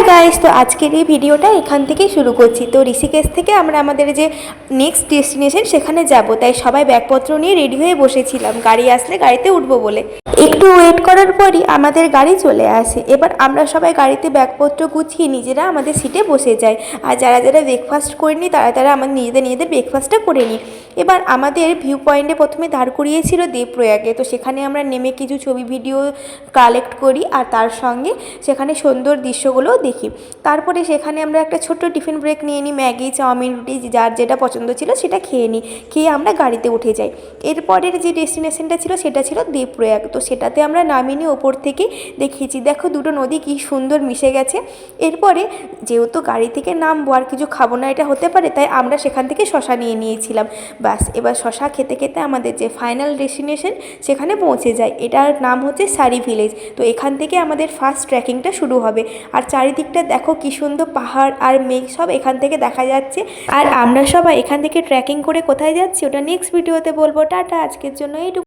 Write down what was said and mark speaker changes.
Speaker 1: Guys, তো আজকের এই ভিডিওটা এখান থেকেই শুরু করছি। তো ঋষিকেশ থেকে আমরা আমাদের যে নেক্সট ডেস্টিনেশন সেখানে যাব, তাই সবাই ব্যাগপত্র নিয়ে রেডি হয়ে বসেছিলাম গাড়ি আসলে গাড়িতে উঠবো বলে। একটু ওয়েট করার পরই আমাদের গাড়ি চলে আসে। এবার আমরা সবাই গাড়িতে ব্যাগপত্র গুছিয়ে নিজেরা আমাদের সিটে বসে যাই। আর যারা যারা ব্রেকফাস্ট করেনি তারা আমাদের নিজেদের ব্রেকফাস্টটা করে নিই। এবার আমাদের ভিউ পয়েন্টে প্রথমে দাঁড় করিয়েছিল দেবপ্রয়াগে। তো সেখানে আমরা নেমে কিছু ছবি ভিডিও কালেক্ট করি আর তার সঙ্গে সেখানে সুন্দর দৃশ্যগুলোও দেখি। তারপরে সেখানে আমরা একটা ছোট্ট টিফিন ব্রেক নিয়ে নিই, ম্যাগি চাউমিন রুটি যার যেটা পছন্দ ছিল সেটা খেয়ে নিই। খেয়ে আমরা গাড়িতে উঠে যাই। এরপরের যে ডেস্টিনেশনটা ছিল সেটা ছিল দেবপ্রয়াগ। তো সেটাতে আমরা নামিনি, ওপর থেকে দেখিয়েছি দেখো দুটো নদী কী সুন্দর মিশে গেছে। এরপরে যেহেতু গাড়ি থেকে নামবো আর কিছু খাবো না এটা হতে পারে, তাই আমরা সেখান থেকে শশা নিয়ে নিয়েছিলাম। বাস এবার শশা খেতে খেতে আমাদের যে ফাইনাল ডেস্টিনেশন সেখানে পৌঁছে যায়। এটার নাম হচ্ছে সারি ভিলেজ। তো এখান থেকে আমাদের ফার্স্ট ট্রেকিংটা শুরু হবে। আর চারিদিকটা দেখো কি সুন্দর পাহাড় আর মেঘ সব এখান থেকে দেখা যাচ্ছে। আর আমরা সবাই এখান থেকে ট্রেকিং করে কোথায় যাচ্ছি ওটা নেক্সট ভিডিওতে বলবো। টাটা, আজকের জন্য এইটুকু।